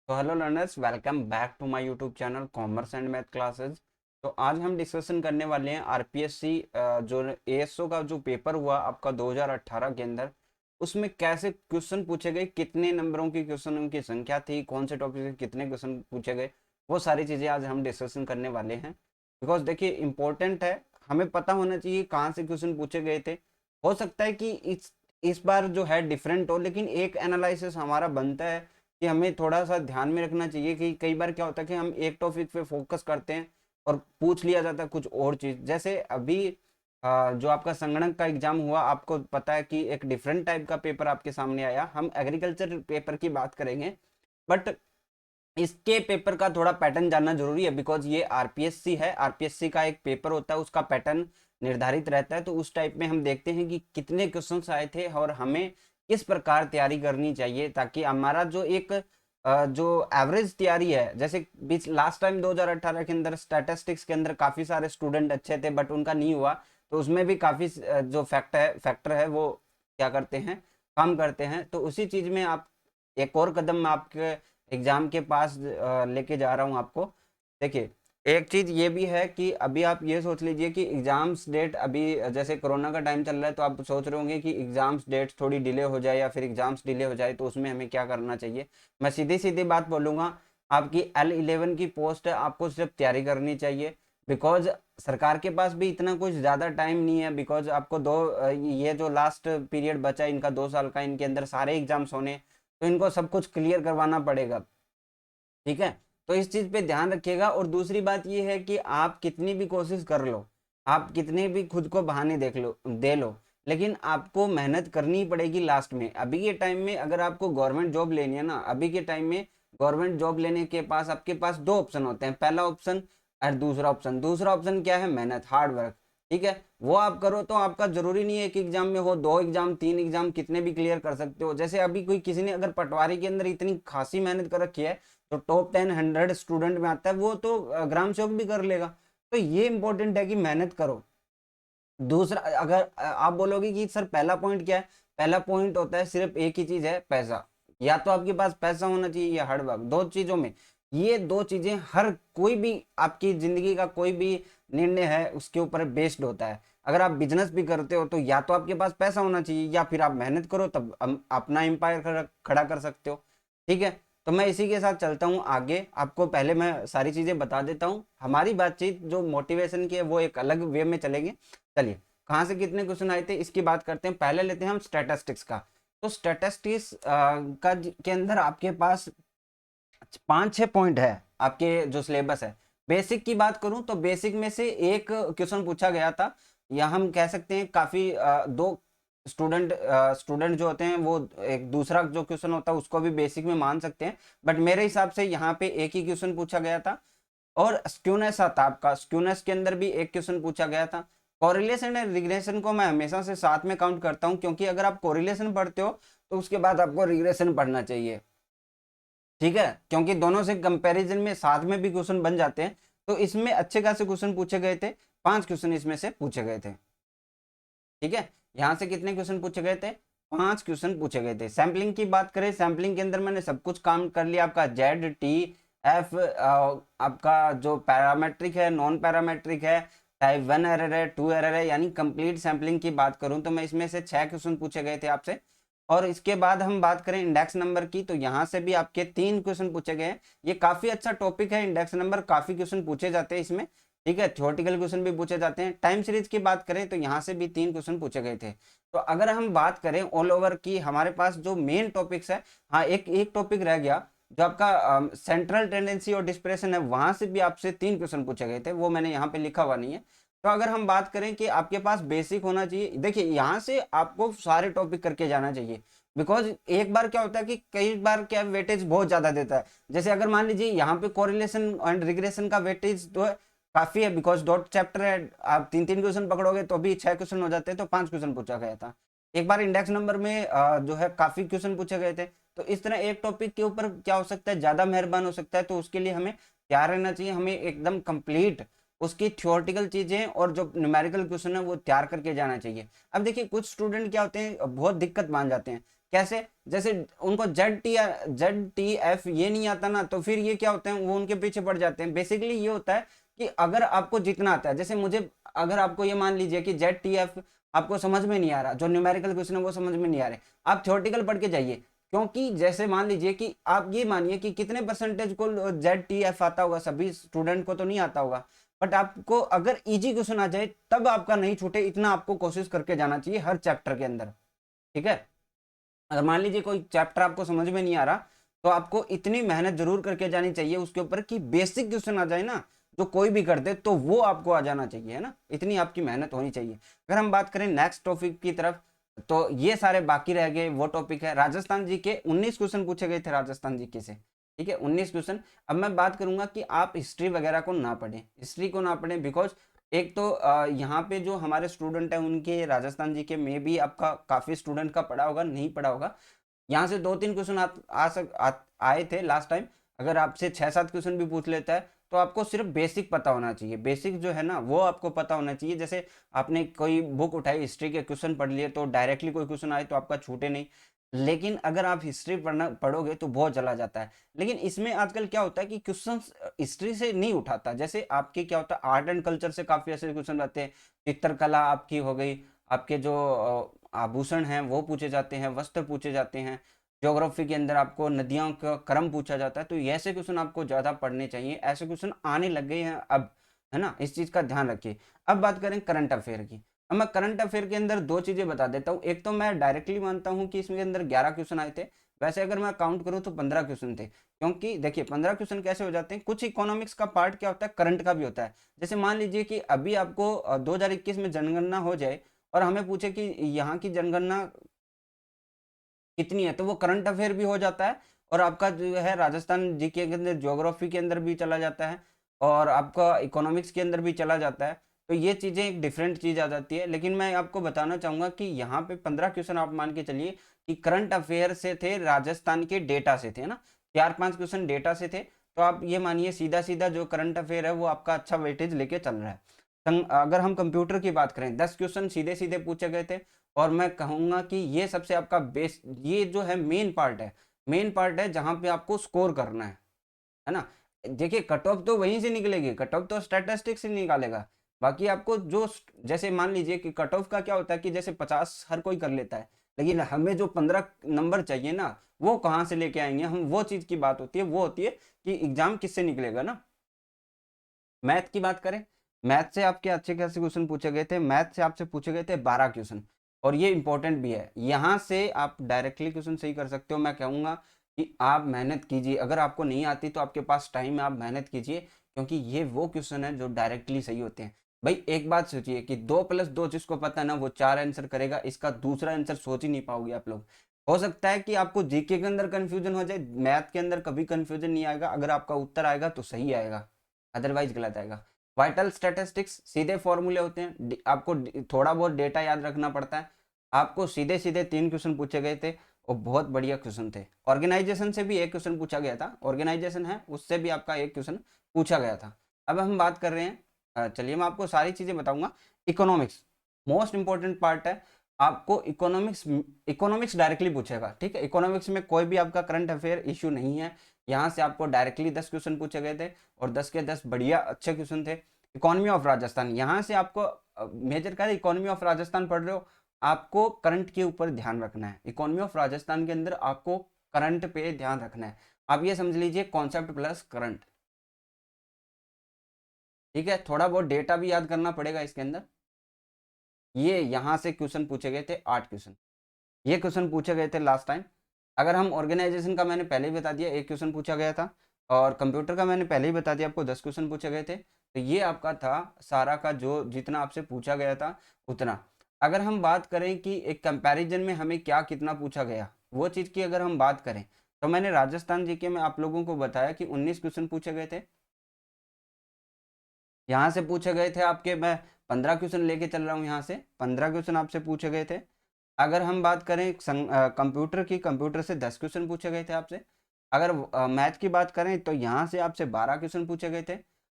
तो hello learners, welcome back to my YouTube channel commerce and math classes. तो आज हम डिस्कशन करने वाले हैं आरपीएससी जो एएसओ का जो पेपर हुआ आपका 2018 के अंदर, उसमें कैसे क्वेश्चन पूछे गए, कितने नंबरों की क्वेश्चन की संख्या थी, कौन से टॉपिक से कितने क्वेश्चन पूछे गए, वो सारी चीज़ें आज हम डिस्कशन करने वाले हैं। बिकॉज देखिए इम्पोर्टेंट है, हमें पता होना चाहिए कहाँ से क्वेश्चन पूछे गए थे। हो सकता है कि इस बार जो है डिफरेंट हो, लेकिन एक एनालिसिस हमारा बनता है कि हमें थोड़ा सा ध्यान में रखना चाहिए कि कई बार क्या होता है कि हम एक टॉपिक पे फोकस करते हैं और पूछ लिया जाता है कुछ और चीज। जैसे अभी जो आपका संगणक का एग्जाम हुआ, आपको पता है कि एक डिफरेंट टाइप का पेपर आपके सामने आया। हम एग्रीकल्चर पेपर की बात करेंगे, बट इसके पेपर का थोड़ा पैटर्न जानना जरूरी है। बिकॉज ये आरपीएससी है, आरपीएससी का एक पेपर होता है, उसका पैटर्न निर्धारित रहता है। तो उस टाइप में हम देखते हैं कि कितने क्वेश्चंस आए थे और हमें किस प्रकार तैयारी करनी चाहिए, ताकि हमारा जो एक जो एवरेज तैयारी है, जैसे बीच लास्ट टाइम 2018 के अंदर स्टैटिस्टिक्स के अंदर काफी सारे स्टूडेंट अच्छे थे बट उनका नहीं हुआ। तो उसमें भी काफी जो फैक्टर है वो क्या करते हैं, काम करते हैं। तो उसी चीज में आप एक और कदम मैं आपके एग्जाम के पास लेके जा रहा हूँ आपको। देखिए, एक चीज ये भी है कि अभी आप ये सोच लीजिए कि एग्जाम्स डेट अभी जैसे कोरोना का टाइम चल रहा है, तो आप सोच रहे होंगे कि एग्जाम्स डेट थोड़ी डिले हो जाए या फिर एग्जाम्स डिले हो जाए, तो उसमें हमें क्या करना चाहिए। मैं सीधी सीधी बात बोलूंगा, आपकी L11 की पोस्ट है, आपको सिर्फ तैयारी करनी चाहिए। बिकॉज सरकार के पास भी इतना कुछ ज़्यादा टाइम नहीं है। बिकॉज आपको ये जो लास्ट पीरियड बचा है इनका 2 साल का, इनके अंदर सारे एग्जाम्स होने, तो इनको सब कुछ क्लियर करवाना पड़ेगा। ठीक है, तो इस चीज पे ध्यान रखिएगा। और दूसरी बात ये है कि आप कितनी भी कोशिश कर लो, आप कितने भी खुद को बहाने दे लो, लेकिन आपको मेहनत करनी पड़ेगी लास्ट में। अभी के टाइम में अगर आपको गवर्नमेंट जॉब लेनी है ना, अभी के टाइम में गवर्नमेंट जॉब लेने के पास आपके पास दो ऑप्शन होते हैं, पहला ऑप्शन और दूसरा ऑप्शन क्या है, मेहनत, हार्ड वर्क। ठीक है, वो आप करो तो आपका जरूरी नहीं है कि एग्जाम में हो, 2 एग्जाम 3 एग्जाम कितने भी क्लियर कर सकते हो। जैसे अभी कोई किसी ने अगर पटवारी के अंदर इतनी खासी मेहनत कर रखी है, तो टॉप 10 100 स्टूडेंट में आता है, वो तो ग्राम सेवक भी कर लेगा। तो ये इंपॉर्टेंट है कि मेहनत करो। दूसरा, अगर आप बोलोगे कि सर पहला पॉइंट क्या है, पहला पॉइंट होता है सिर्फ एक ही चीज है, पैसा। या तो आपके पास पैसा होना चाहिए या हार्डवर्क, दो चीजों में, ये दो चीजें हर कोई भी आपकी जिंदगी का कोई भी निर्णय है उसके ऊपर बेस्ड होता है। अगर आप बिजनेस भी करते हो तो या तो आपके पास पैसा होना चाहिए या फिर आप मेहनत करो, तब अपना एम्पायर खड़ा कर सकते हो। ठीक है, तो मैं इसी के साथ चलता हूँ आगे। आपको पहले मैं सारी चीजें बता देता हूँ, हमारी बातचीत जो मोटिवेशन की है वो एक अलग वे में चलेंगे। चलिए, कहाँ से कितने क्वेश्चन आए थे इसकी बात करते हैं। पहले लेते हैं हम स्टैटिस्टिक्स का। तो स्टैटिस्टिक्स के अंदर आपके पास 5 6 पॉइंट है आपके जो सिलेबस है। बेसिक की बात करूं तो बेसिक में से एक क्वेश्चन पूछा गया था, या हम कह सकते हैं काफी दो स्टूडेंट जो होते हैं वो एक दूसरा जो क्वेश्चन होता है उसको भी बेसिक में मान सकते हैं। बट मेरे हिसाब से यहाँ पे एक ही क्वेश्चन पूछा गया था। और स्क्यूनेस आता आपका, स्क्यूनेस के अंदर भी एक क्वेश्चन पूछा गया था। कोरिलेशन एंड रिग्रेशन को मैं हमेशा से साथ में काउंट करता हूं, क्योंकि अगर आप कोरिलेशन पढ़ते हो तो उसके बाद आपको रिग्रेशन पढ़ना चाहिए। ठीक है, क्योंकि दोनों से कंपैरिजन में साथ में भी क्वेश्चन बन जाते हैं। तो इसमें अच्छे खासे क्वेश्चन पूछे गए थे, 5 क्वेश्चन इसमें से पूछे गए थे। ठीक है, यहाँ से कितने क्वेश्चन पूछे गए थे, 5 क्वेश्चन पूछे गए थे। सैम्पलिंग की बात करें, सैम्पलिंग के अंदर मैंने सब कुछ काम कर लिया। आपका Z T F आपका जो पैरामेट्रिक है, नॉन पैरामेट्रिक है, टाइप 1 एरर है, 2 एरर है, यानी कंप्लीट सैम्पलिंग की बात करूं तो मैं इसमें से 6 क्वेश्चन पूछे गए थे आपसे। और इसके बाद हम बात करें इंडेक्स नंबर की, तो यहाँ से भी आपके 3 क्वेश्चन पूछे गए हैं। ये काफी अच्छा टॉपिक है, इंडेक्स नंबर काफी क्वेश्चन पूछे जाते हैं इसमें। ठीक है, थ्योरेटिकल क्वेश्चन भी पूछे जाते हैं। टाइम सीरीज की बात करें तो यहाँ से भी 3 क्वेश्चन पूछे गए थे। तो अगर हम बात करें ऑल ओवर की, हमारे पास जो मेन टॉपिक्स है, हाँ एक एक टॉपिक रह गया जो आपका सेंट्रल टेंडेंसी और डिस्प्रेशन है, वहां से भी आपसे 3 क्वेश्चन पूछे गए थे, वो मैंने यहाँ पे लिखा हुआ नहीं है। तो अगर हम बात करें कि आपके पास बेसिक होना चाहिए, देखिए यहाँ से आपको सारे टॉपिक करके जाना चाहिए। बिकॉज एक बार क्या होता है कि कई बार क्या वेटेज बहुत ज्यादा देता है। जैसे अगर मान लीजिए यहाँ पे कोरिलेशन एंड रिग्रेशन का वेटेज तो काफी है, बिकॉज डॉट चैप्टर है, आप 3 3 क्वेश्चन पकड़ोगे तो भी 6 क्वेश्चन हो जाते हैं, तो 5 क्वेश्चन पूछा गया था। एक बार इंडेक्स नंबर में जो है काफी क्वेश्चन पूछे गए थे। तो इस तरह एक टॉपिक के ऊपर क्या हो सकता है, ज्यादा मेहरबान हो सकता है। तो उसके लिए हमें तैयार रहना चाहिए, हमें एकदम कंप्लीट उसकी थ्योरेटिकल चीजें और जो न्यूमेरिकल क्वेश्चन है वो तैयार करके जाना चाहिए। अब देखिए कुछ स्टूडेंट क्या होते हैं, बहुत दिक्कत मान जाते हैं कैसे, जैसे उनको ZTF ये नहीं आता ना, तो फिर ये क्या होते हैं, वो उनके पीछे पड़ जाते हैं। बेसिकली ये होता है कि अगर आपको जितना आता है, जैसे मुझे, अगर आपको ये मान लीजिए कि ZTF आपको समझ में नहीं आ रहा, जो न्यूमेरिकल क्वेश्चन है वो समझ में नहीं आ रहे, आप थ्योरेटिकल पढ़ के जाइए। क्योंकि जैसे मान लीजिए कि आप ये मानिए कि कितने परसेंटेज को ZTF आता होगा, सभी स्टूडेंट को तो नहीं आता होगा, बट आपको अगर इजी क्वेश्चन आ जाए तब आपका नहीं छूटे, इतना आपको कोशिश करके जाना चाहिए हर चैप्टर के अंदर। ठीक है, अगर मान लीजिए कोई चैप्टर आपको समझ में नहीं आ रहा, तो आपको इतनी मेहनत जरूर करके जानी चाहिए उसके ऊपर कि बेसिक क्वेश्चन आ जाए ना, जो कोई भी कर दे तो वो आपको आ जाना चाहिए, है ना, इतनी आपकी मेहनत होनी चाहिए। अगर हम बात करें नेक्स्ट टॉपिक की तरफ, तो ये सारे बाकी रह गए। वो टॉपिक है राजस्थान जी के, 19 क्वेश्चन पूछे गए थे राजस्थान जी के से। ठीक है, 19 क्वेश्चन। अब मैं बात करूंगा कि आप हिस्ट्री वगैरह को ना पढ़ें, हिस्ट्री को ना पढ़ें, बिकॉज एक तो यहाँ पे जो हमारे स्टूडेंट हैं उनके राजस्थान जी के में भी आपका काफी स्टूडेंट का पढ़ा होगा, नहीं पढ़ा होगा। यहाँ से 2-3 क्वेश्चन आए थे लास्ट टाइम। अगर आपसे 6-7 क्वेश्चन भी पूछ लेता है तो आपको सिर्फ बेसिक पता होना चाहिए, बेसिक जो है ना वो आपको पता होना चाहिए। जैसे आपने कोई बुक उठाई, हिस्ट्री के क्वेश्चन पढ़ लिए, तो डायरेक्टली कोई क्वेश्चन आए तो आपका छूटे नहीं। लेकिन अगर आप हिस्ट्री पढ़ोगे तो बहुत चला जाता है। लेकिन इसमें आजकल क्या होता है कि क्वेश्चन हिस्ट्री से नहीं उठाता। जैसे आपके क्या होता है, आर्ट एंड कल्चर से काफी ऐसे क्वेश्चन रहते हैं, चित्रकला आपकी हो गई, आपके जो आभूषण हैं वो पूछे जाते हैं, वस्त्र पूछे जाते हैं। ज्योग्राफी के अंदर आपको नदियों का क्रम पूछा जाता है। तो ऐसे क्वेश्चन आपको ज्यादा पढ़ने चाहिए, ऐसे क्वेश्चन आने लग गए हैं अब, है ना, इस चीज का ध्यान रखिए। अब बात करें करंट अफेयर की। अब मैं करंट अफेयर के अंदर दो चीजें बता देता हूँ। एक तो मैं डायरेक्टली मानता हूँ कि इसमें अंदर 11 क्वेश्चन आए थे, वैसे अगर मैं काउंट करूँ तो 15 क्वेश्चन थे। क्योंकि देखिए 15 क्वेश्चन कैसे हो जाते हैं, कुछ इकोनॉमिक्स का पार्ट क्या होता है, करंट का भी होता है। जैसे मान लीजिए कि अभी आपको 2021 में जनगणना हो जाए और हमें पूछे कि यहाँ की जनगणना कितनी है, तो वो करंट अफेयर भी हो जाता है, और आपका जो है राजस्थान जीके के अंदर ज्योग्राफी के अंदर भी चला जाता है, और आपका इकोनॉमिक्स के अंदर भी चला जाता है। तो ये चीजें एक डिफरेंट चीज आ जाती है। लेकिन मैं आपको बताना चाहूंगा कि यहाँ पे 15 क्वेश्चन आप मान के चलिए कि करंट अफेयर से थे, राजस्थान के डेटा से थे, ना, 4-5 क्वेश्चन डेटा से थे। तो आप ये मानिए सीधा सीधा जो करंट अफेयर है वो आपका अच्छा वेटेज लेके चल रहा है। अगर हम कंप्यूटर की बात करें, 10 क्वेश्चन सीधे सीधे पूछे गए थे, और मैं कहूंगा कि ये सबसे आपका बेस, ये जो है मेन पार्ट है, मेन पार्ट है जहां पे आपको स्कोर करना है ना। देखिए कट ऑफ तो वहीं से निकलेगी, कट ऑफ तो स्टैटिस्टिक्स से निकालेगा। बाकी आपको जो, जैसे मान लीजिए कि कट ऑफ का क्या होता है कि जैसे 50 हर कोई कर लेता है, लेकिन हमें जो 15 नंबर चाहिए ना, वो कहाँ से लेके आएंगे हम, वो चीज की बात होती है। वो होती है कि एग्जाम किससे निकलेगा ना। मैथ की बात करें, मैथ से आपके अच्छे खासे क्वेश्चन पूछे गए थे, मैथ से आपसे पूछे गए थे 12 क्वेश्चन, और ये इंपॉर्टेंट भी है। यहाँ से आप डायरेक्टली क्वेश्चन सही कर सकते हो। मैं कहूँगा कि आप मेहनत कीजिए, अगर आपको नहीं आती तो आपके पास टाइम है, आप मेहनत कीजिए, क्योंकि ये वो क्वेश्चन है जो डायरेक्टली सही होते हैं। भाई एक बात सोचिए कि 2+2 जिसको पता है ना वो 4 आंसर करेगा, इसका दूसरा आंसर सोच ही नहीं पाओगे आप लोग। हो सकता है कि आपको जीके के अंदर कंफ्यूजन हो जाए, मैथ के अंदर कभी कंफ्यूजन नहीं आएगा। अगर आपका उत्तर आएगा तो सही आएगा, अदरवाइज गलत आएगा। वाइटल स्टैटिस्टिक्स सीधे फॉर्मूले होते हैं, आपको थोड़ा बहुत डेटा याद रखना पड़ता है। आपको सीधे सीधे 3 क्वेश्चन पूछे गए थे, और बहुत बढ़िया क्वेश्चन थे। ऑर्गेनाइजेशन से भी एक क्वेश्चन पूछा गया था, ऑर्गेनाइजेशन है उससे भी आपका एक क्वेश्चन पूछा गया था। अब हम बात कर रहे हैं, चलिए मैं आपको सारी चीजें बताऊंगा। इकोनॉमिक्स मोस्ट इंपॉर्टेंट पार्ट है। आपको इकोनॉमिक्स, इकोनॉमिक्स डायरेक्टली पूछेगा, ठीक है। इकोनॉमिक्स में कोई भी आपका करंट अफेयर इश्यू नहीं है। यहाँ से आपको डायरेक्टली 10 क्वेश्चन पूछे गए थे, और 10 के 10 बढ़िया अच्छे क्वेश्चन थे। इकोनॉमी ऑफ राजस्थान, यहाँ से आपको मेजर का इकोनॉमी ऑफ राजस्थान पढ़ रहे हो, आपको करंट के ऊपर ध्यान रखना है। इकोनॉमी ऑफ राजस्थान के अंदर आपको करंट पे ध्यान रखना है। आप ये समझ लीजिए कॉन्सेप्ट प्लस करंट, ठीक है। थोड़ा बहुत डेटा भी याद करना पड़ेगा इसके अंदर। ये यहाँ से क्वेश्चन पूछे गए थे 8 क्वेश्चन, ये क्वेश्चन पूछे गए थे लास्ट टाइम। अगर हम ऑर्गेनाइजेशन का मैंने पहले ही बता दिया, एक क्वेश्चन पूछा गया था, और कंप्यूटर का मैंने पहले ही बता दिया आपको 10 क्वेश्चन पूछे गए थे। तो ये आपका था सारा का जो जितना आपसे पूछा गया था उतना। अगर हम बात करें कि एक कंपैरिजन में हमें क्या कितना पूछा गया, वो चीज़ की अगर हम बात करें, तो मैंने राजस्थान जीके में आप लोगों को बताया कि 19 क्वेश्चन पूछे गए थे। यहाँ से पूछे गए थे आपके, मैं 15 क्वेश्चन लेके चल रहा हूँ, यहाँ से 15 क्वेश्चन आपसे पूछे गए थे। अगर हम बात करें कंप्यूटर की, कंप्यूटर से 10 क्वेश्चन पूछे गए थे आपसे। अगर मैथ की बात करें तो यहाँ से आपसे 12 क्वेश्चन पूछे गए थे।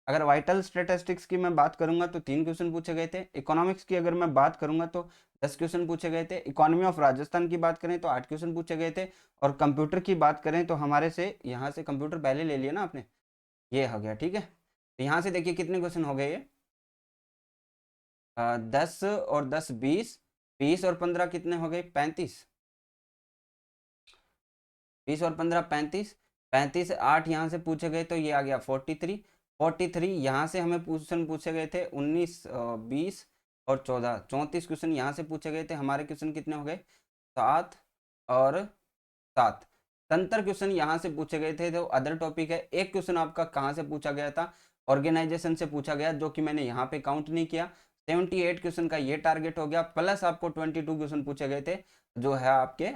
अगर वाइटल स्टैटिस्टिक्स की मैं बात करूंगा तो 3 क्वेश्चन पूछे गए थे। इकोनॉमिक्स की अगर मैं बात करूंगा तो 10 क्वेश्चन पूछे गए थे। इकोनॉमी ऑफ राजस्थान की बात करें तो 8 क्वेश्चन पूछे गए थे। और कंप्यूटर की बात करें तो हमारे से यहाँ से कंप्यूटर पहले ले लिया ना आपने, ये हो गया, ठीक है। तो यहाँ से देखिए कितने क्वेश्चन हो गए ये, 10 और 10 20, 20 और 15 कितने हो गए, 35। 20 और 15 35, 35 से 8 यहाँ से पूछे गए तो ये आ गया 43। 43 यहाँ से हमें क्वेश्चन पूछे गए थे 19, 20 और 14, 34 क्वेश्चन यहाँ से पूछे गए थे। हमारे क्वेश्चन कितने हो गए, 7 और 7। 77 क्वेश्चन यहाँ से पूछे गए थे, तो अदर टॉपिक है। एक क्वेश्चन आपका कहाँ से पूछा गया था, ऑर्गेनाइजेशन से पूछा गया, जो कि मैंने यहाँ पे काउंट नहीं किया। 78 क्वेश्चन का ये टारगेट हो गया, प्लस आपको 22 क्वेश्चन पूछे गए थे जो है आपके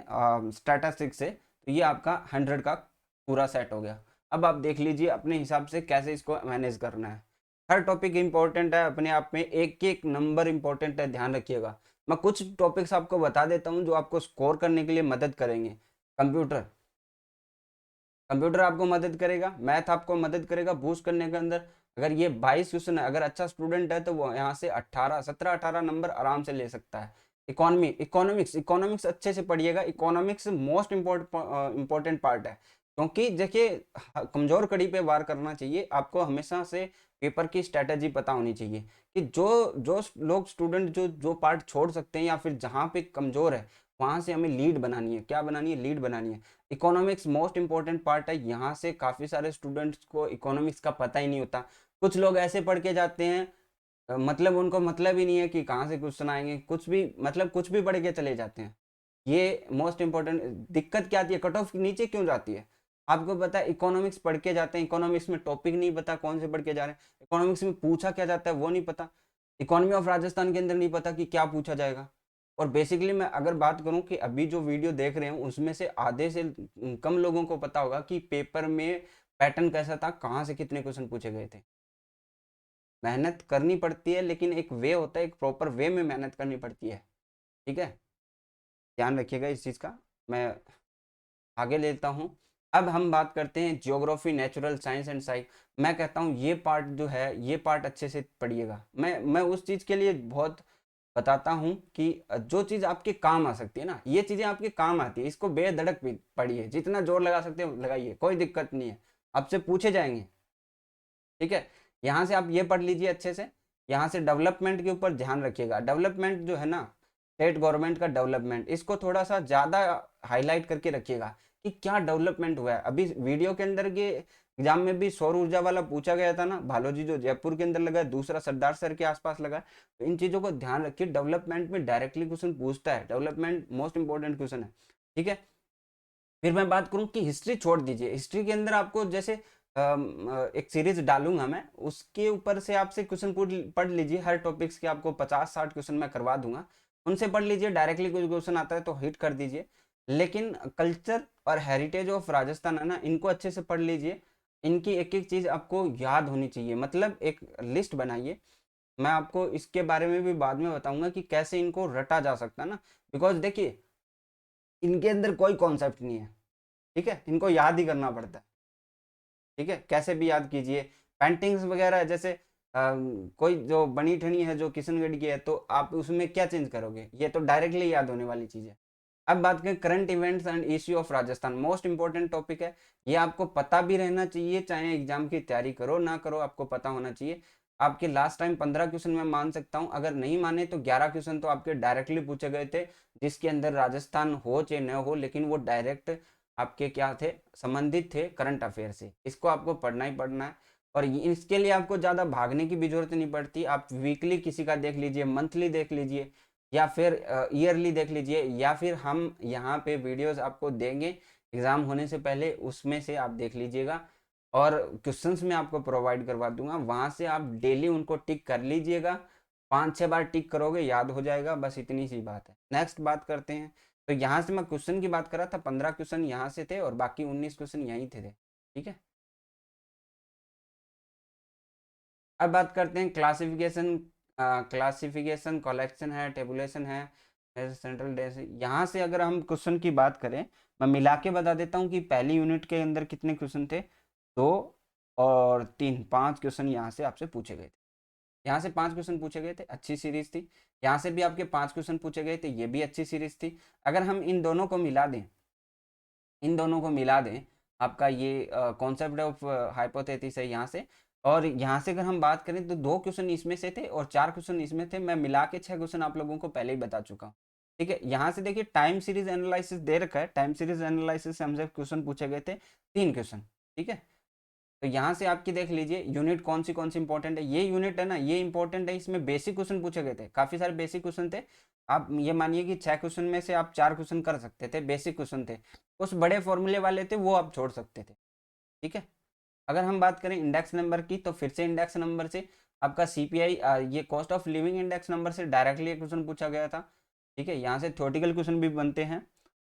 स्टैटिस्टिक्स से। तो ये आपका 100 का पूरा सेट हो गया। अब आप देख लीजिए अपने हिसाब से कैसे इसको मैनेज करना है। हर टॉपिक इंपॉर्टेंट है अपने आप में, एक एक नंबर इंपॉर्टेंट है, ध्यान रखिएगा। मैं कुछ टॉपिक्स आपको बता देता हूँ जो आपको स्कोर करने के लिए मदद करेंगे। कंप्यूटर, कंप्यूटर आपको मदद करेगा, मैथ आपको मदद करेगा बूस्ट करने के अंदर। अगर ये 22 क्वेश्चन है, अगर अच्छा स्टूडेंट है तो वो यहाँ से 18, 17, 18 नंबर आराम से ले सकता है। इकोनॉमी, इकोनॉमिक्स, इकोनॉमिक्स अच्छे से पढ़िएगा। इकोनॉमिक्स मोस्ट इम्पोर्टेंट पार्ट है, क्योंकि देखिए कमजोर कड़ी पे वार करना चाहिए आपको। हमेशा से पेपर की स्ट्रेटेजी पता होनी चाहिए कि जो जो लोग स्टूडेंट जो जो पार्ट छोड़ सकते हैं या फिर जहाँ पे कमजोर है वहां से हमें लीड बनानी है। क्या बनानी है, लीड बनानी है। इकोनॉमिक्स मोस्ट इंपॉर्टेंट पार्ट है। यहाँ से काफ़ी सारे स्टूडेंट्स को इकोनॉमिक्स का पता ही नहीं होता। कुछ लोग ऐसे पढ़ के जाते हैं, मतलब उनको मतलब ही नहीं है कि कहाँ से क्वेश्चन आएंगे, कुछ भी मतलब कुछ भी पढ़ के चले जाते हैं। ये मोस्ट इंपॉर्टेंट दिक्कत क्या आती है, कट ऑफ नीचे क्यों जाती है। आपको पता है इकोनॉमिक्स पढ़ के जाते हैं, इकोनॉमिक्स में टॉपिक नहीं पता कौन से पढ़ के जा रहे हैं, इकोनॉमिक्स में पूछा क्या जाता है वो नहीं पता, इकोनॉमी ऑफ राजस्थान के अंदर नहीं पता कि क्या पूछा जाएगा। और बेसिकली मैं अगर बात करूं कि अभी जो वीडियो देख रहे हैं उसमें से आधे से कम लोगों को पता होगा कि पेपर में पैटर्न कैसा था, कहाँ से कितने क्वेश्चन पूछे गए थे। मेहनत करनी पड़ती है, लेकिन एक वे होता है, एक प्रॉपर वे में मेहनत करनी पड़ती है, ठीक है। ध्यान रखिएगा इस चीज़ का। मैं आगे लेता हूँ। अब हम बात करते हैं ज्योग्राफी, नेचुरल साइंस एंड साइक। मैं कहता हूँ ये पार्ट जो है ये पार्ट अच्छे से पढ़िएगा। मैं उस चीज़ के लिए बहुत बताता हूँ कि जो चीज़ आपके काम आ सकती है ना, ये चीज़ें आपके काम आती है, इसको बेधड़क पढ़िए, जितना जोर लगा सकते हो लगाइए, कोई दिक्कत नहीं है, आपसे पूछे जाएंगे, ठीक है। यहाँ से आप ये पढ़ लीजिए अच्छे से। यहाँ से डेवलपमेंट के ऊपर ध्यान रखिएगा। डेवलपमेंट जो है ना, स्टेट गवर्नमेंट का डेवलपमेंट, इसको थोड़ा सा ज़्यादा हाईलाइट करके रखिएगा कि क्या डेवलपमेंट हुआ है। अभी वीडियो के अंदर के एग्जाम में भी सौर ऊर्जा वाला पूछा गया था ना, भालोजी जो जयपुर के अंदर लगा है, दूसरा सरदार सर के आसपास लगा है। तो इन चीज़ों को ध्यान रखिए, डेवलपमेंट में डायरेक्टली क्वेश्चन पूछता है, डेवलपमेंट मोस्ट इंपॉर्टेंट क्वेश्चन है, ठीक है। फिर मैं बात करूं कि हिस्ट्री छोड़ दीजिए, हिस्ट्री के अंदर आपको जैसे एक सीरीज डालूंगा मैं, उसके ऊपर से आपसे क्वेश्चन पढ़ लीजिए। हर टॉपिक्स के आपको 50-60 क्वेश्चन मैं करवा दूंगा, उनसे पढ़ लीजिए। डायरेक्टली कोई क्वेश्चन आता है तो हिट कर दीजिए। लेकिन कल्चर और हेरिटेज ऑफ राजस्थान है ना, इनको अच्छे से पढ़ लीजिए। इनकी एक एक चीज़ आपको याद होनी चाहिए, मतलब एक लिस्ट बनाइए। मैं आपको इसके बारे में भी बाद में बताऊंगा कि कैसे इनको रटा जा सकता है ना। बिकॉज देखिए इनके अंदर कोई कॉन्सेप्ट नहीं है, ठीक है, इनको याद ही करना पड़ता है, ठीक है। कैसे भी याद कीजिए। पेंटिंग्स वगैरह जैसे कोई जो बनी ठनी है जो किशनगढ़ की है, तो आप उसमें क्या चेंज करोगे, ये तो डायरेक्टली याद होने वाली चीज़ है। अब बात करें current events and issue of Rajasthan, most important topic है। ये आपको पता भी रहना चाहिए, चाहे एग्जाम की तैयारी करो ना करो, आपको पता होना चाहिए। आपके लास्ट टाइम 15 क्वेश्चन मैं मान सकता हूँ, अगर नहीं माने तो 11 क्वेश्चन तो आपके डायरेक्टली पूछे गए थे, जिसके अंदर राजस्थान हो चाहे न हो, लेकिन वो डायरेक्ट आपके क्या थे, संबंधित थे करंट अफेयर से। इसको आपको पढ़ना ही पढ़ना है। और इसके लिए आपको ज़्यादा भागने की भी जरूरत नहीं पड़ती। आप वीकली किसी का देख लीजिए, मंथली देख लीजिए, या फिर ईयरली देख लीजिए, या फिर हम यहाँ पे वीडियोस आपको देंगे एग्ज़ाम होने से पहले, उसमें से आप देख लीजिएगा। और क्वेश्चंस मैं आपको प्रोवाइड करवा दूंगा, वहाँ से आप डेली उनको टिक कर लीजिएगा। 5-6 बार टिक करोगे याद हो जाएगा, बस इतनी सी बात है। नेक्स्ट बात करते हैं। तो यहाँ से मैं क्वेश्चन की बात कर रहा था, 15 क्वेश्चन यहाँ से थे और बाकी 19 क्वेश्चन यहीं थे, ठीक है। अब बात करते हैं क्लासिफिकेशन। क्लासिफिकेशन कलेक्शन है, टेबुलेशन है, सेंट्रल डेस। यहाँ से अगर हम क्वेश्चन की बात करें, मैं मिला के बता देता हूँ कि पहली यूनिट के अंदर कितने क्वेश्चन थे। 2, और 5 क्वेश्चन यहाँ से आपसे पूछे गए थे। यहाँ से 5 क्वेश्चन पूछे गए थे, अच्छी सीरीज थी। यहाँ से भी आपके 5 क्वेश्चन पूछे गए थे, ये भी अच्छी सीरीज थी। अगर हम इन दोनों को मिला दें, आपका ये कॉन्सेप्ट ऑफ हाइपोथेसिस है यहाँ से, और यहाँ से अगर हम बात करें तो 2 क्वेश्चन इसमें से थे और 4 क्वेश्चन इसमें थे। मैं मिला के 6 क्वेश्चन आप लोगों को पहले ही बता चुका हूँ। ठीक है, यहाँ से देखिए टाइम सीरीज एनालिसिस दे रखा है। टाइम सीरीज एनालिसिस से हमसे क्वेश्चन पूछे गए थे 3 क्वेश्चन। ठीक है, तो यहाँ से आपकी देख लीजिए यूनिट कौन सी इंपॉर्टेंट है। ये यूनिट है ना, ये इंपॉर्टेंट है। इसमें बेसिक क्वेश्चन पूछे गए थे, काफी सारे बेसिक क्वेश्चन थे। आप ये मानिए कि 6 क्वेश्चन में से आप 4 क्वेश्चन कर सकते थे, बेसिक क्वेश्चन थे। उस बड़े फॉर्मूले वाले थे वो आप छोड़ सकते थे। ठीक है, अगर हम बात करें इंडेक्स नंबर की, तो फिर से इंडेक्स नंबर से आपका सीपीआई, ये cost of living index number से डायरेक्टली एक क्वेश्चन पूछा गया था। ठीक है, यहाँ से थ्योरेटिकल क्वेश्चन भी बनते हैं,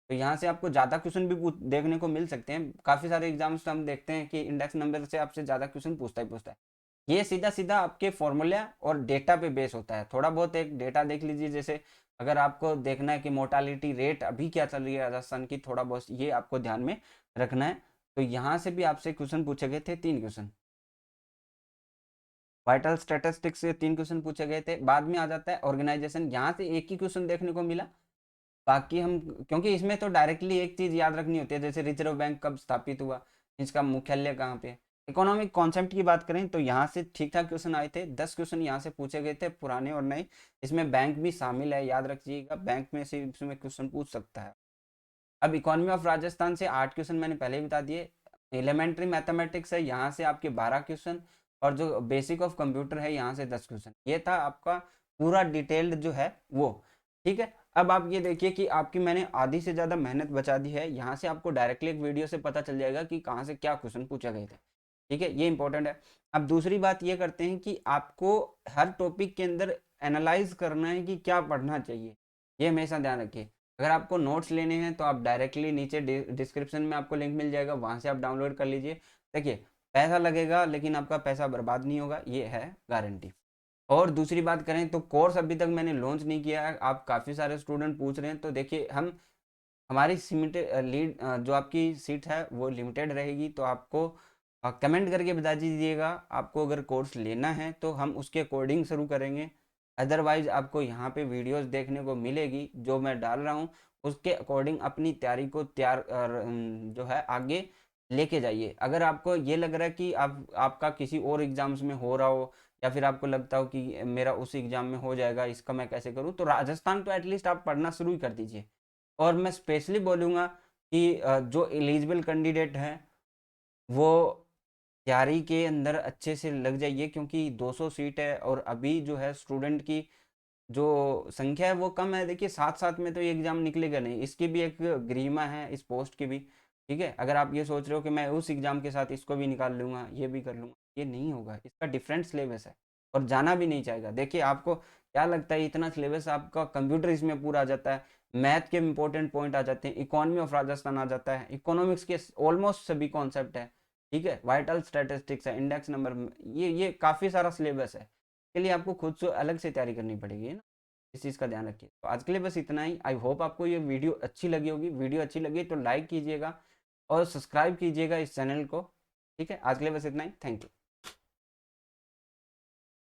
तो यहाँ से आपको ज़्यादा क्वेश्चन भी देखने को मिल सकते हैं। काफ़ी सारे एग्जाम्स हम देखते हैं कि इंडेक्स नंबर से आपसे ज़्यादा क्वेश्चन पूछता है। ये सीधा सीधा आपके फॉर्मूला और डेटा पे बेस होता है। थोड़ा बहुत एक डेटा देख लीजिए, जैसे अगर आपको देखना है कि मोर्टालिटी रेट अभी क्या चल रही है राजस्थान की, थोड़ा बहुत ये आपको ध्यान में रखना है। तो यहाँ से भी आपसे क्वेश्चन पूछे गए थे 3 क्वेश्चन। वाइटल स्टैटिस्टिक्स से 3 क्वेश्चन पूछे गए थे। बाद में आ जाता है ऑर्गेनाइजेशन, यहाँ से एक ही क्वेश्चन देखने को मिला। बाकी हम, क्योंकि इसमें तो डायरेक्टली एक चीज याद रखनी होती है, जैसे रिजर्व बैंक कब स्थापित हुआ, इसका मुख्यालय कहाँ पे। इकोनॉमिक कॉन्सेप्ट की बात करें तो यहाँ से ठीक ठाक क्वेश्चन आए थे। 10 क्वेश्चन यहाँ से पूछे गए थे, पुराने और नए। इसमें बैंक भी शामिल है, याद रखिएगा, बैंक में से इसमें क्वेश्चन पूछ सकता है। अब इकोनॉमी ऑफ राजस्थान से 8 क्वेश्चन मैंने पहले ही बता दिए। एलिमेंट्री मैथमेटिक्स है, यहाँ से आपके 12 क्वेश्चन, और जो बेसिक ऑफ कंप्यूटर है यहाँ से 10 क्वेश्चन। ये था आपका पूरा डिटेल्ड जो है वो। ठीक है, अब आप ये देखिए कि आपकी मैंने आधी से ज़्यादा मेहनत बचा दी है। यहाँ से आपको डायरेक्टली एक वीडियो से पता चल जाएगा कि कहाँ से क्या क्वेश्चन पूछा गए थे। ठीक है, ये इंपॉर्टेंट है। अब दूसरी बात ये करते हैं कि आपको हर टॉपिक के अंदर एनालाइज करना है कि क्या पढ़ना चाहिए, ये हमेशा ध्यान रखिए। अगर आपको नोट्स लेने हैं तो आप डायरेक्टली नीचे डिस्क्रिप्शन में आपको लिंक मिल जाएगा, वहाँ से आप डाउनलोड कर लीजिए। देखिए पैसा लगेगा लेकिन आपका पैसा बर्बाद नहीं होगा, ये है गारंटी। और दूसरी बात करें तो कोर्स अभी तक मैंने लॉन्च नहीं किया है। आप काफ़ी सारे स्टूडेंट पूछ रहे हैं, तो देखिए हमारी लीड जो आपकी सीट है वो लिमिटेड रहेगी। तो आपको कमेंट करके बता दीजिएगा, आपको अगर कोर्स लेना है तो हम उसके अकॉर्डिंग शुरू करेंगे। अदरवाइज आपको यहाँ पे वीडियोस देखने को मिलेगी जो मैं डाल रहा हूँ, उसके अकॉर्डिंग अपनी तैयारी को जो है आगे लेके जाइए। अगर आपको ये लग रहा है कि आपका किसी और एग्जाम्स में हो रहा हो, या फिर आपको लगता हो कि मेरा उस एग्जाम में हो जाएगा, इसका मैं कैसे करूँ, तो राजस्थान तो एटलीस्ट आप पढ़ना शुरू ही कर दीजिए। और मैं स्पेशली बोलूँगा कि जो एलिजिबल कैंडिडेट हैं वो तैयारी के अंदर अच्छे से लग जाइए, क्योंकि 200 सीट है और अभी जो है स्टूडेंट की जो संख्या है वो कम है। देखिए साथ साथ में तो ये एग्जाम निकलेगा नहीं, इसकी भी एक गरिमा है इस पोस्ट की भी। ठीक है, अगर आप ये सोच रहे हो कि मैं उस एग्जाम के साथ इसको भी निकाल लूंगा, ये भी कर लूंगा, ये नहीं होगा। इसका डिफरेंट सिलेबस है और जाना भी नहीं चाहेगा। देखिए आपको क्या लगता है, इतना सिलेबस आपका कंप्यूटर इसमें पूरा आ जाता है, मैथ के इंपॉर्टेंट पॉइंट आ जाते हैं, इकोनॉमी ऑफ राजस्थान आ जाता है, इकोनॉमिक्स के ऑलमोस्ट सभी कॉन्सेप्ट है। ठीक है, वाइटल स्टैटिस्टिक्स है, इंडेक्स नंबर, ये काफ़ी सारा सिलेबस है। के लिए आपको खुद से अलग से तैयारी करनी पड़ेगी ना, इस चीज़ का ध्यान रखिए। तो आज के लिए बस इतना ही। आई होप आपको ये वीडियो अच्छी लगी होगी। वीडियो अच्छी लगी तो लाइक कीजिएगा और सब्सक्राइब कीजिएगा इस चैनल को। ठीक है, आज के लिए बस इतना ही। Thank you.